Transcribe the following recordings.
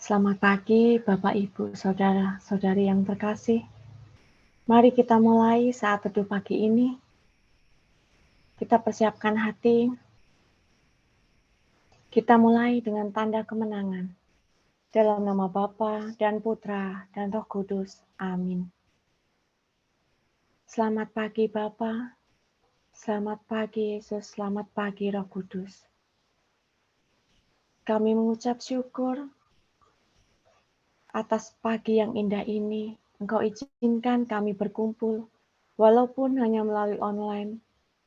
Selamat pagi, Bapak, Ibu, saudara-saudari yang terkasih. Mari kita mulai saat teduh pagi ini. Kita persiapkan hati. Kita mulai dengan tanda kemenangan. Dalam nama Bapa dan Putra dan Roh Kudus. Amin. Selamat pagi, Bapa. Selamat pagi, Yesus. Selamat pagi, Roh Kudus. Kami mengucap syukur atas pagi yang indah ini. Engkau izinkan kami berkumpul, walaupun hanya melalui online.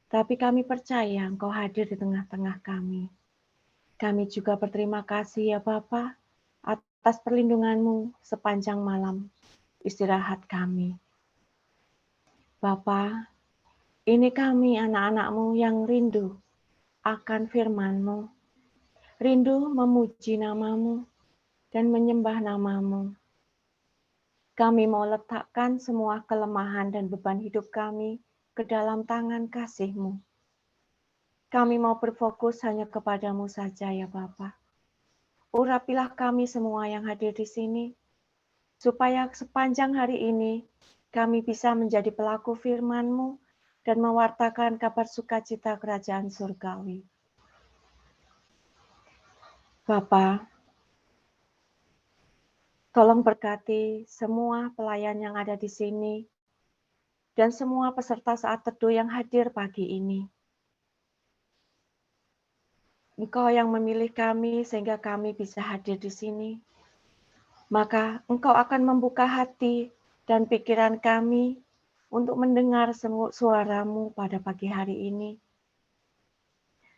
Tapi kami percaya Engkau hadir di tengah-tengah kami. Kami juga berterima kasih ya Bapa atas perlindungan-Mu sepanjang malam istirahat kami. Bapa, ini kami anak-anak-Mu yang rindu akan firman-Mu, rindu memuji nama-Mu dan menyembah nama-Mu. Kami mau letakkan semua kelemahan dan beban hidup kami ke dalam tangan kasih-Mu. Kami mau berfokus hanya kepadamu saja ya Bapa. Urapilah kami semua yang hadir di sini, supaya sepanjang hari ini kami bisa menjadi pelaku firman-Mu dan mewartakan kabar sukacita kerajaan surgawi. Bapa, tolong berkati semua pelayan yang ada di sini dan semua peserta saat teduh yang hadir pagi ini. Engkau yang memilih kami sehingga kami bisa hadir di sini. Maka Engkau akan membuka hati dan pikiran kami untuk mendengar suara-Mu pada pagi hari ini.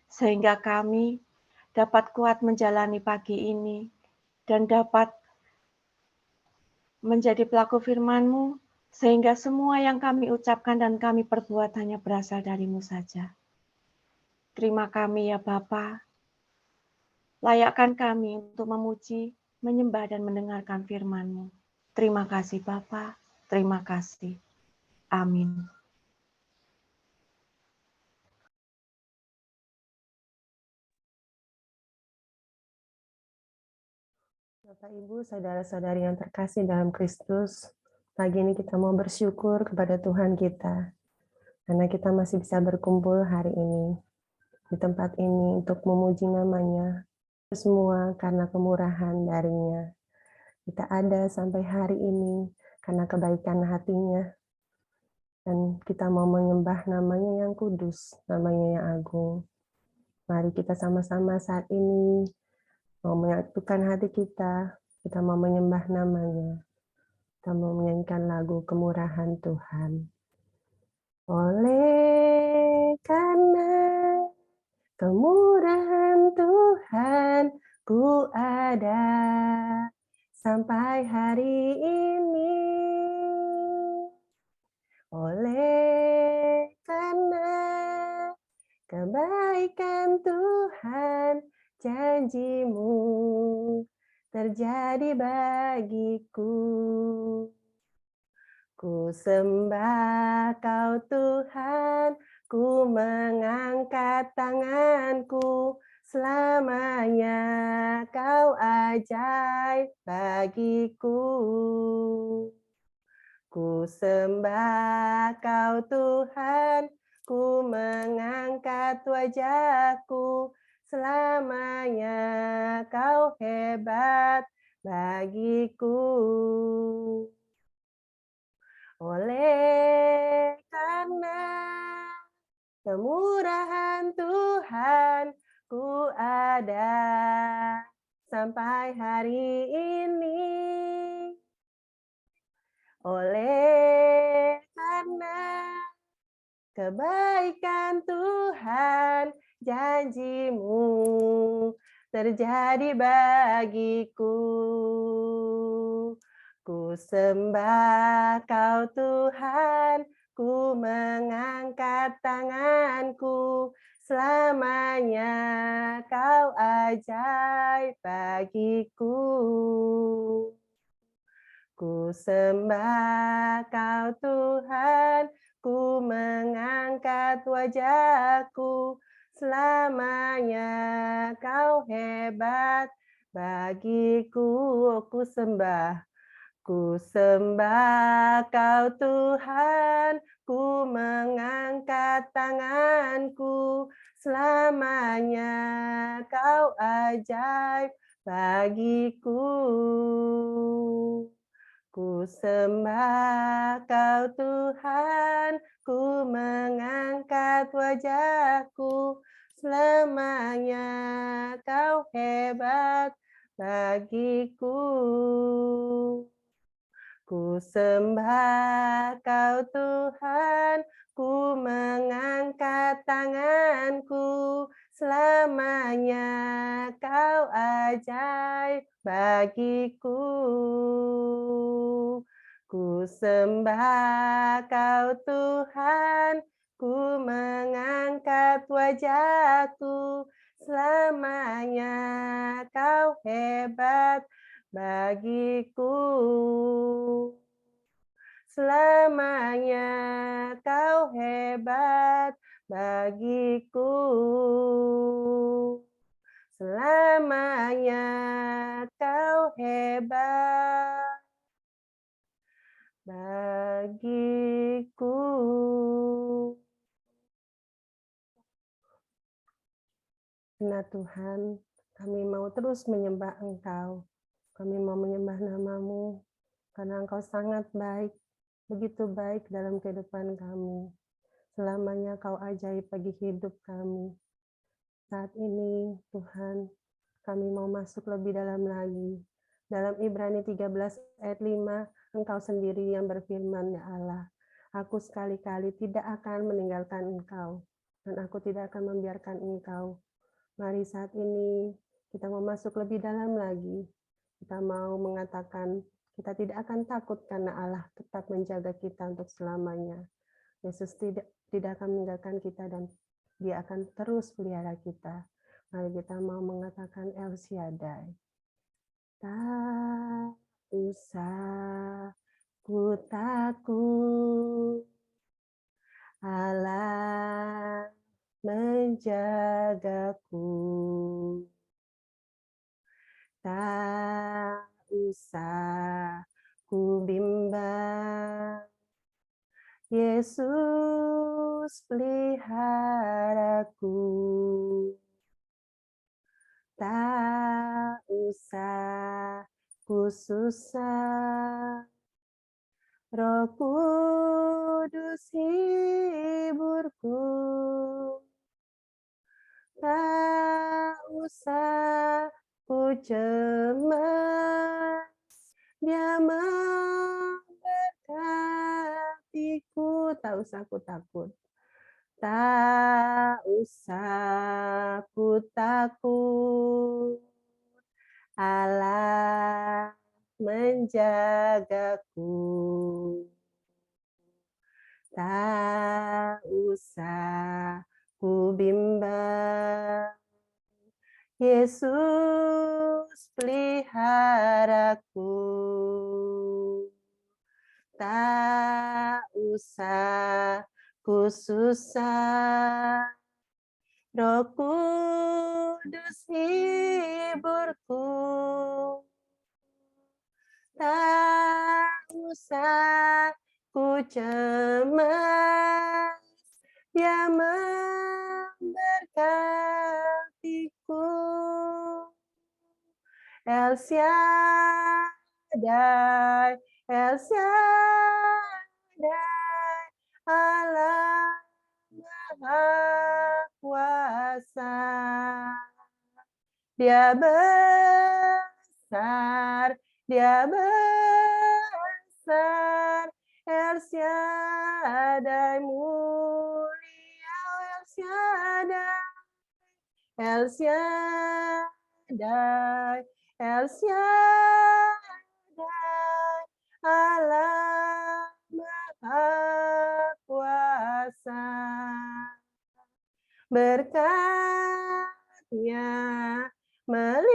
Sehingga kami dapat kuat menjalani pagi ini dan dapat menjadi pelaku firman-Mu, sehingga semua yang kami ucapkan dan kami perbuat hanya berasal dari-Mu saja. Terima kami ya Bapa. Layakkan kami untuk memuji, menyembah dan mendengarkan firman-Mu. Terima kasih Bapa. Terima kasih. Amin. Bapak, Ibu, saudara-saudari yang terkasih dalam Kristus, pagi ini kita mau bersyukur kepada Tuhan kita, karena kita masih bisa berkumpul hari ini, di tempat ini untuk memuji namanya, semua karena kemurahan darinya. Kita ada sampai hari ini karena kebaikan hatinya, dan kita mau menyembah namanya yang kudus, namanya yang agung. Mari kita sama-sama saat ini mau menyatukan hati kita mau menyembah namanya. Kita mau menyanyikan lagu Kemurahan Tuhan. Oleh karena kemurahan Tuhan, ku ada sampai hari ini. Oleh karena kebaikan Tuhan, janji-Mu terjadi bagiku. Ku sembah Kau Tuhan, ku mengangkat tanganku, selamanya Kau ajaib bagiku. Ku sembah Kau Tuhan, ku mengangkat wajahku, selamanya Kau hebat bagiku. Oleh karena kemurahan Tuhan, ku ada sampai hari ini. Oleh karena kebaikan Tuhan, janji-Mu terjadi bagiku. Ku sembah Kau Tuhan, ku mengangkat tanganku, selamanya Kau ajaib bagiku. Ku sembah Kau Tuhan, ku mengangkat wajahku, selamanya Kau hebat bagiku. Ku sembah Kau Tuhan, ku mengangkat tanganku, selamanya Kau ajaib bagiku. Ku sembah Kau Tuhan, ku mengangkat wajahku, selamanya Kau hebat bagiku. Ku sembah Kau Tuhan, ku mengangkat tanganku, selamanya Kau ajaib bagiku. Ku sembah Kau Tuhan, ku mengangkat wajahku, selamanya Kau hebat bagiku. Selamanya Kau hebat bagiku. Selamanya Kau hebat bagiku. Karena Tuhan, kami mau terus menyembah Engkau. Kami mau menyembah nama-Mu, karena Engkau sangat baik, begitu baik dalam kehidupan kami. Selamanya Kau ajaib bagi hidup kami. Saat ini, Tuhan, kami mau masuk lebih dalam lagi. Dalam Ibrani 13 ayat 5, Engkau sendiri yang berfirman, ya Allah, aku sekali-kali tidak akan meninggalkan Engkau, dan aku tidak akan membiarkan Engkau. Mari saat ini kita mau masuk lebih dalam lagi. Kita mau mengatakan kita tidak akan takut karena Allah tetap menjaga kita untuk selamanya. Yesus tidak akan meninggalkan kita dan Dia akan terus pelihara kita. Mari kita mau mengatakan El Shaddai. Tak usah ku takut, Allah menjagaku. Tak usah ku bimbang, Yesus peliharaku. Tak usah ku susah, Roh Kudus hiburku. Tak usah ku cemas, Dia memberkatiku. Tak usah ku takut. Tak usah ku takut, Allah menjagaku. Tak usah ku bimbang, Yesus peliharaku. Tak usah ku susah, Roh Kudus hiburku. Tak usah ku cemas, Dia memberkatiku. El Shaddai, El Shaddai, Allah Maha Kuasa. Dia besar, Dia besar, El Shaddai mulia, El Shaddai, El Shaddai, El Shaddai, Allah Maha Kuasa. Berkat-Nya melimpah,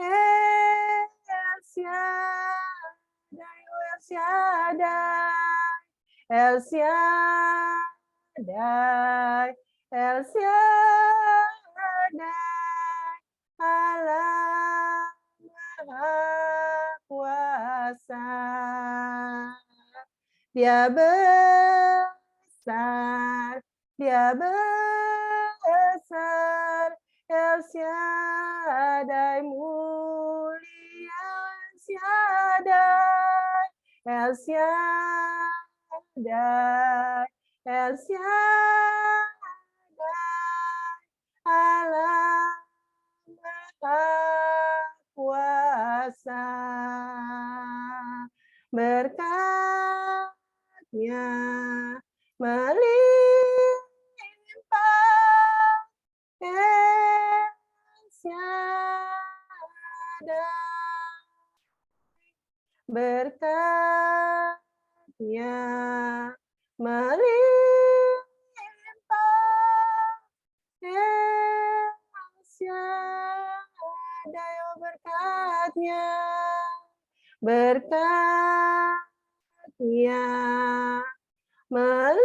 El Shaddai, El Shaddai, El Shaddai, El Shaddai, Allah Maha Kuasa. Dia besar, Dia besar, El Shaddai mulia, El Shaddai, El Shaddai, Allah Maha Kuasa. Berkatnya melimpah, El Shaddai. Berkatnya melimpah, El Shaddai, oh berkatnya melimpah, El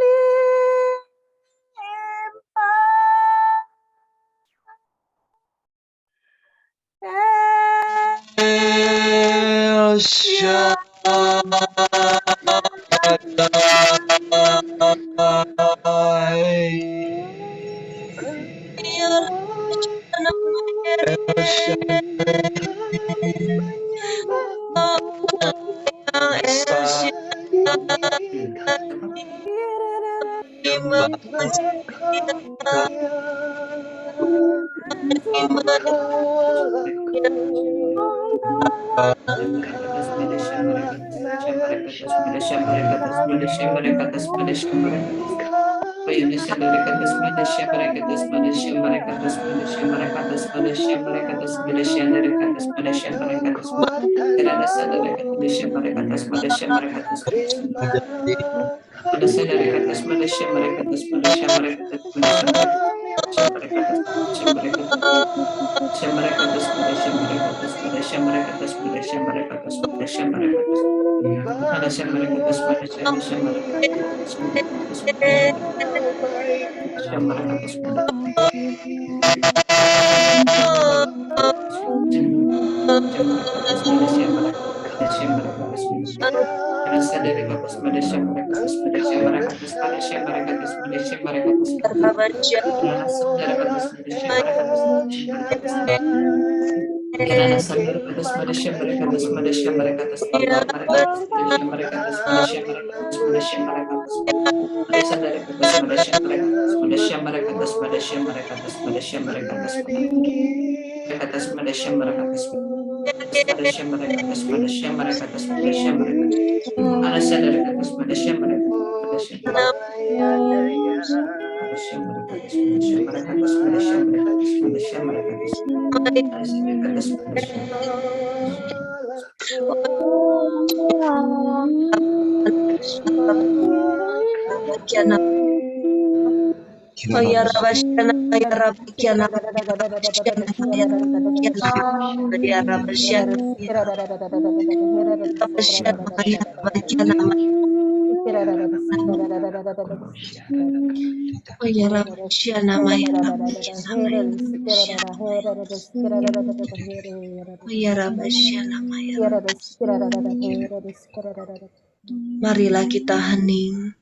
Marilah kita hening,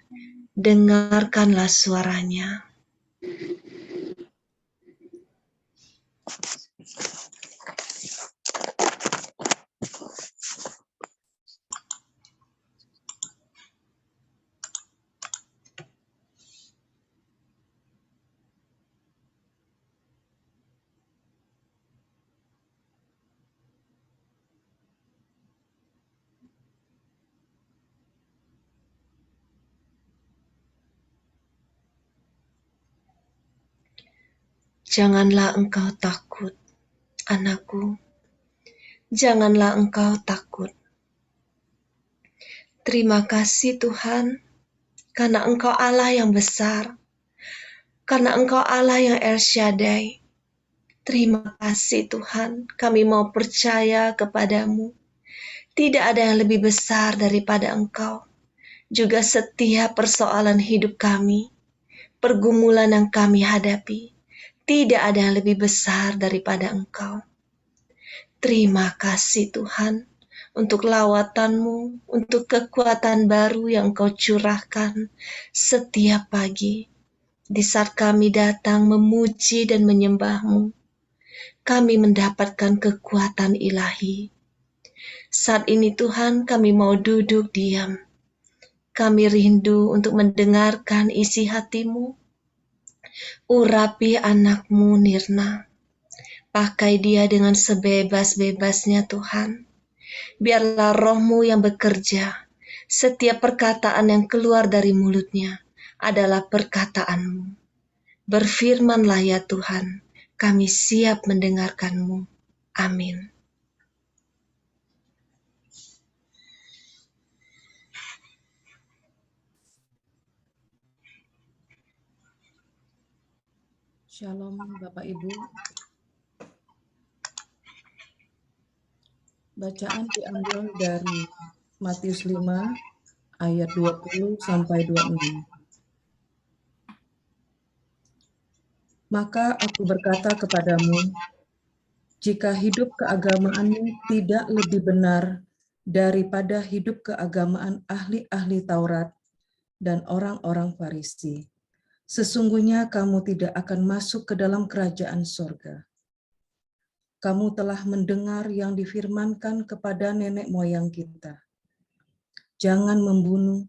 dengarkanlah suaranya. Janganlah engkau takut, anakku. Janganlah engkau takut. Terima kasih Tuhan, karena Engkau Allah yang besar, karena Engkau Allah yang El Shaddai. Terima kasih Tuhan, kami mau percaya kepadamu. Tidak ada yang lebih besar daripada Engkau. Juga setiap persoalan hidup kami, pergumulan yang kami hadapi, Tidak ada yang lebih besar daripada Engkau. Terima kasih Tuhan untuk lawatan-Mu, untuk kekuatan baru yang Engkau curahkan setiap pagi. Di saat kami datang memuji dan menyembah-Mu, kami mendapatkan kekuatan ilahi. Saat ini Tuhan, kami mau duduk diam. Kami rindu untuk mendengarkan isi hati-Mu. Urapi anak-Mu Nirna. Pakai dia dengan sebebas-bebasnya Tuhan. Biarlah roh-Mu yang bekerja. Setiap perkataan yang keluar dari mulutnya adalah perkataan-Mu. Berfirmanlah ya Tuhan, kami siap mendengarkan-Mu. Amin. Shalom Bapak Ibu. Bacaan diambil dari Matius 5 ayat 20 sampai 26. Maka aku berkata kepadamu, jika hidup keagamaanmu tidak lebih benar daripada hidup keagamaan ahli-ahli Taurat dan orang-orang Farisi, sesungguhnya kamu tidak akan masuk ke dalam kerajaan sorga. Kamu telah mendengar yang difirmankan kepada nenek moyang kita. Jangan membunuh,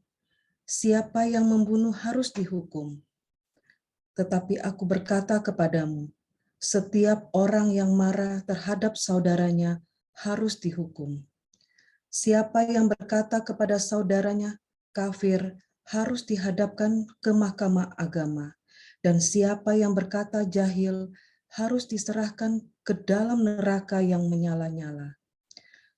siapa yang membunuh harus dihukum. Tetapi aku berkata kepadamu, setiap orang yang marah terhadap saudaranya harus dihukum. Siapa yang berkata kepada saudaranya, kafir, harus dihadapkan ke mahkamah agama. Dan siapa yang berkata jahil, harus diserahkan ke dalam neraka yang menyala-nyala.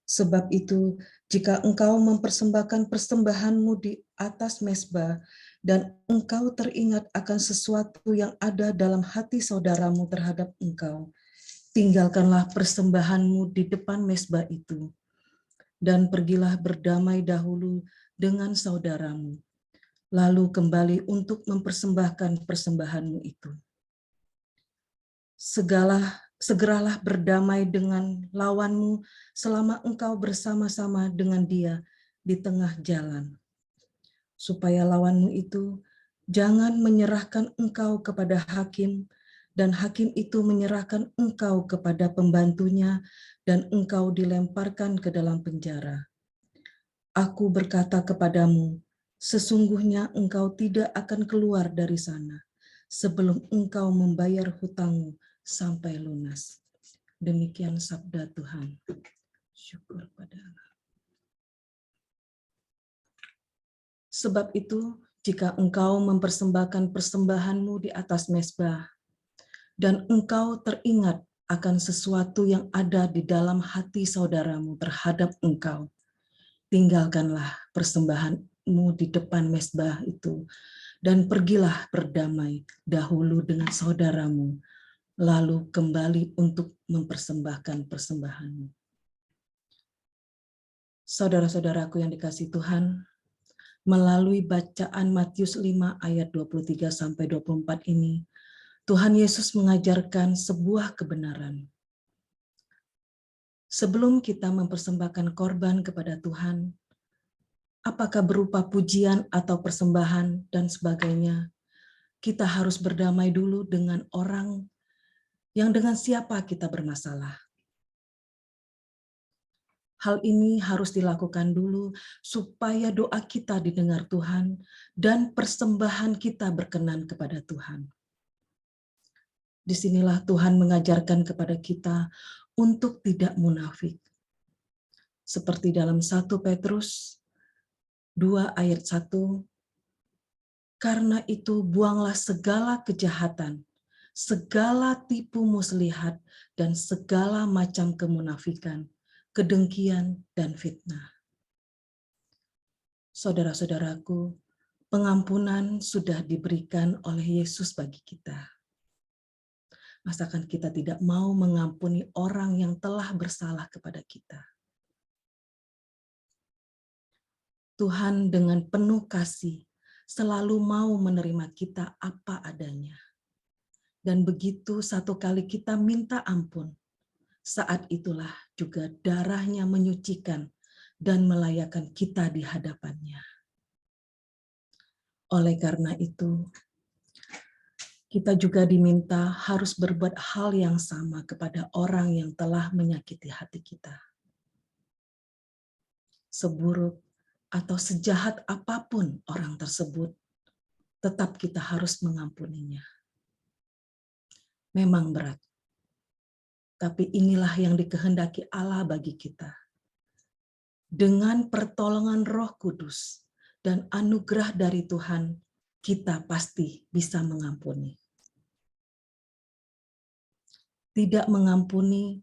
Sebab itu, jika engkau mempersembahkan persembahanmu di atas mezbah, dan engkau teringat akan sesuatu yang ada dalam hati saudaramu terhadap engkau, tinggalkanlah persembahanmu di depan mezbah itu, dan pergilah berdamai dahulu dengan saudaramu, lalu kembali untuk mempersembahkan persembahanmu itu. Segeralah berdamai dengan lawanmu selama engkau bersama-sama dengan dia di tengah jalan. Supaya lawanmu itu jangan menyerahkan engkau kepada hakim, dan hakim itu menyerahkan engkau kepada pembantunya, dan engkau dilemparkan ke dalam penjara. Aku berkata kepadamu, sesungguhnya engkau tidak akan keluar dari sana sebelum engkau membayar hutangmu sampai lunas. Demikian sabda Tuhan. Syukur pada Allah. Sebab itu, jika engkau mempersembahkan persembahanmu di atas mezbah, dan engkau teringat akan sesuatu yang ada di dalam hati saudaramu terhadap engkau, tinggalkanlah persembahanmu di depan mezbah itu, dan pergilah berdamai dahulu dengan saudaramu, lalu kembali untuk mempersembahkan persembahanmu. Saudara-saudaraku yang dikasihi Tuhan, melalui bacaan Matius 5 ayat 23 sampai 24 ini, Tuhan Yesus mengajarkan sebuah kebenaran. Sebelum kita mempersembahkan korban kepada Tuhan, apakah berupa pujian atau persembahan dan sebagainya, kita harus berdamai dulu dengan orang yang dengan siapa kita bermasalah. Hal ini harus dilakukan dulu supaya doa kita didengar Tuhan dan persembahan kita berkenan kepada Tuhan. Disinilah Tuhan mengajarkan kepada kita untuk tidak munafik. Seperti dalam 1 Petrus 2 ayat 1, karena itu buanglah segala kejahatan, segala tipu muslihat, dan segala macam kemunafikan, kedengkian, dan fitnah. Saudara-saudaraku, pengampunan sudah diberikan oleh Yesus bagi kita. Masakan kita tidak mau mengampuni orang yang telah bersalah kepada kita? Tuhan dengan penuh kasih selalu mau menerima kita apa adanya. Dan begitu satu kali kita minta ampun, saat itulah juga darahnya menyucikan dan melayakkan kita di hadapannya. Oleh karena itu, kita juga diminta harus berbuat hal yang sama kepada orang yang telah menyakiti hati kita. Seburuk atau sejahat apapun orang tersebut, tetap kita harus mengampuninya. Memang berat, tapi inilah yang dikehendaki Allah bagi kita. Dengan pertolongan Roh Kudus dan anugerah dari Tuhan, kita pasti bisa mengampuni. Tidak mengampuni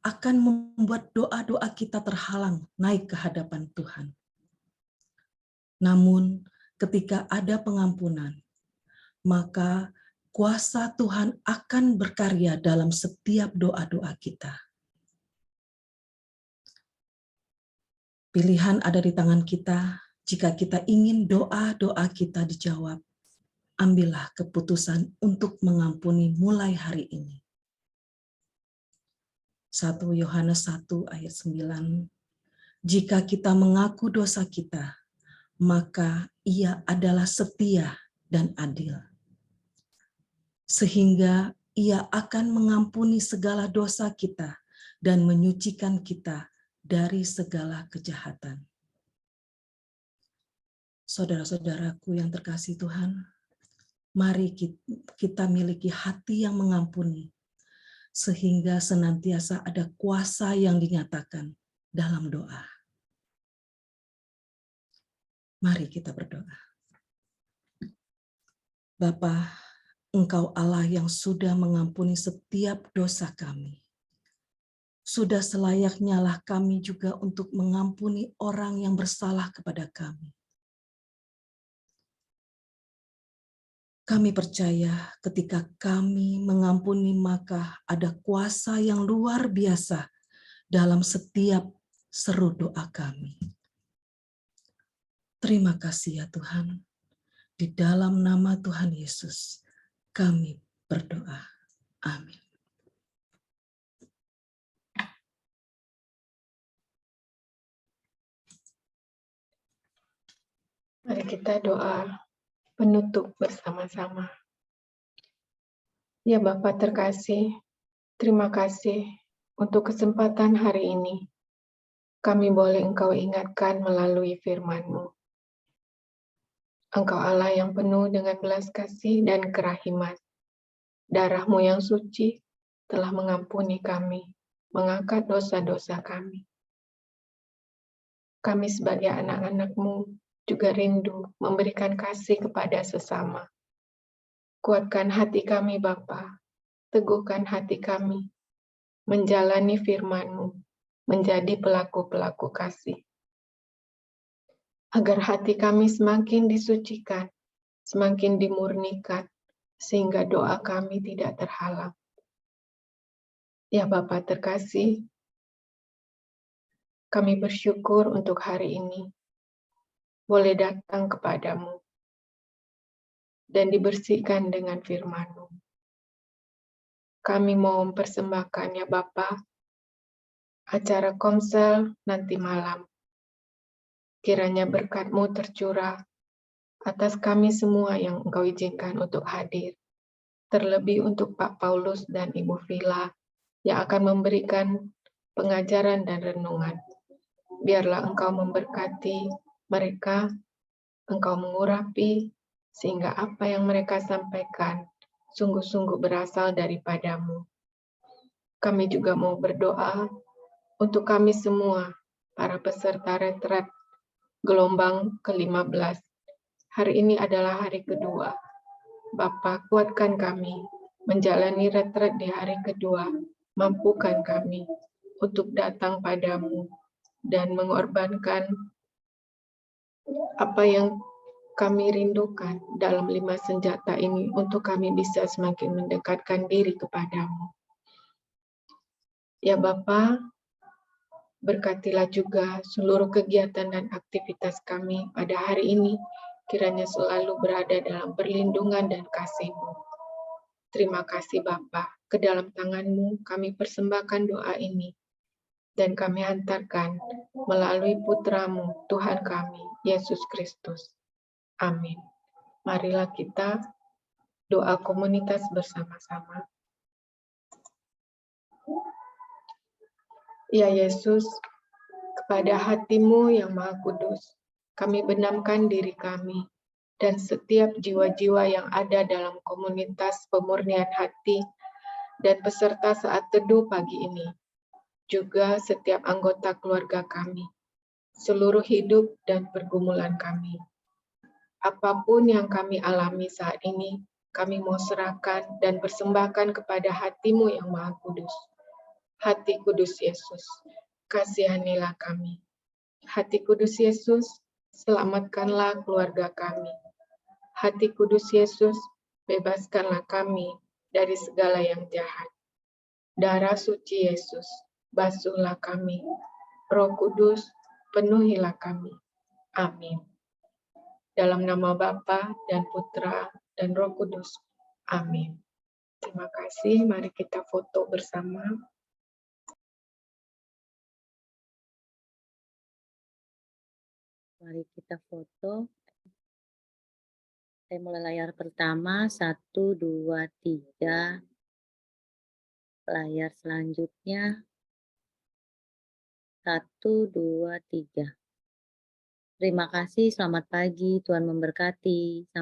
akan membuat doa-doa kita terhalang naik ke hadapan Tuhan. Namun, ketika ada pengampunan, maka kuasa Tuhan akan berkarya dalam setiap doa-doa kita. Pilihan ada di tangan kita. Jika kita ingin doa-doa kita dijawab, ambillah keputusan untuk mengampuni mulai hari ini. 1 Yohanes 1 ayat 9. Jika kita mengaku dosa kita, maka Ia adalah setia dan adil, sehingga Ia akan mengampuni segala dosa kita dan menyucikan kita dari segala kejahatan. Saudara-saudaraku yang terkasih Tuhan, mari kita miliki hati yang mengampuni, sehingga senantiasa ada kuasa yang dinyatakan dalam doa. Mari kita berdoa. Bapa, Engkau Allah yang sudah mengampuni setiap dosa kami. Sudah selayaknya lah kami juga untuk mengampuni orang yang bersalah kepada kami. Kami percaya ketika kami mengampuni, maka ada kuasa yang luar biasa dalam setiap seru doa kami. Terima kasih ya Tuhan. Di dalam nama Tuhan Yesus, kami berdoa. Amin. Mari kita doa penutup bersama-sama. Ya Bapa terkasih, terima kasih untuk kesempatan hari ini. Kami boleh Engkau ingatkan melalui firman-Mu. Engkau Allah yang penuh dengan belas kasih dan kerahiman. Darah-Mu yang suci telah mengampuni kami, mengangkat dosa-dosa kami. Kami sebagai anak-anak-Mu juga rindu memberikan kasih kepada sesama. Kuatkan hati kami Bapa, teguhkan hati kami, menjalani firman-Mu, menjadi pelaku-pelaku kasih. Agar hati kami semakin disucikan, semakin dimurnikan, sehingga doa kami tidak terhalang. Ya Bapa terkasih, kami bersyukur untuk hari ini, boleh datang kepadamu dan dibersihkan dengan firman-Mu. Kami mau mempersembahkan ya Bapa, acara komsel nanti malam. Kiranya berkat-Mu tercurah atas kami semua yang Engkau izinkan untuk hadir. Terlebih untuk Pak Paulus dan Ibu Vila yang akan memberikan pengajaran dan renungan. Biarlah Engkau memberkati mereka, Engkau mengurapi, sehingga apa yang mereka sampaikan sungguh-sungguh berasal daripada-Mu. Kami juga mau berdoa untuk kami semua, para peserta retret gelombang ke-15. Hari ini adalah hari kedua. Bapa, kuatkan kami menjalani retret di hari kedua. Mampukan kami untuk datang padamu dan mengorbankan apa yang kami rindukan dalam 5 senjata ini untuk kami bisa semakin mendekatkan diri kepadamu. Ya Bapa, berkatilah juga seluruh kegiatan dan aktivitas kami pada hari ini, kiranya selalu berada dalam perlindungan dan kasih-Mu. Terima kasih Bapa, ke dalam tangan-Mu kami persembahkan doa ini, dan kami hantarkan melalui Putra-Mu, Tuhan kami, Yesus Kristus. Amin. Marilah kita doa komunitas bersama-sama. Ya Yesus, kepada hati-Mu yang Maha Kudus, kami benamkan diri kami dan setiap jiwa-jiwa yang ada dalam komunitas pemurnian hati dan peserta saat teduh pagi ini, juga setiap anggota keluarga kami, seluruh hidup dan pergumulan kami. Apapun yang kami alami saat ini, kami mau serahkan dan persembahkan kepada hati-Mu yang Maha Kudus. Hati Kudus Yesus, kasihanilah kami. Hati Kudus Yesus, selamatkanlah keluarga kami. Hati Kudus Yesus, bebaskanlah kami dari segala yang jahat. Darah suci Yesus, basuhlah kami. Roh Kudus, penuhilah kami. Amin. Dalam nama Bapa dan Putra dan Roh Kudus. Amin. Terima kasih. Mari kita foto bersama. Mari kita foto. Saya mulai layar pertama, 1, 2, 3. Layar selanjutnya, 1, 2, 3. Terima kasih, selamat pagi, Tuhan memberkati.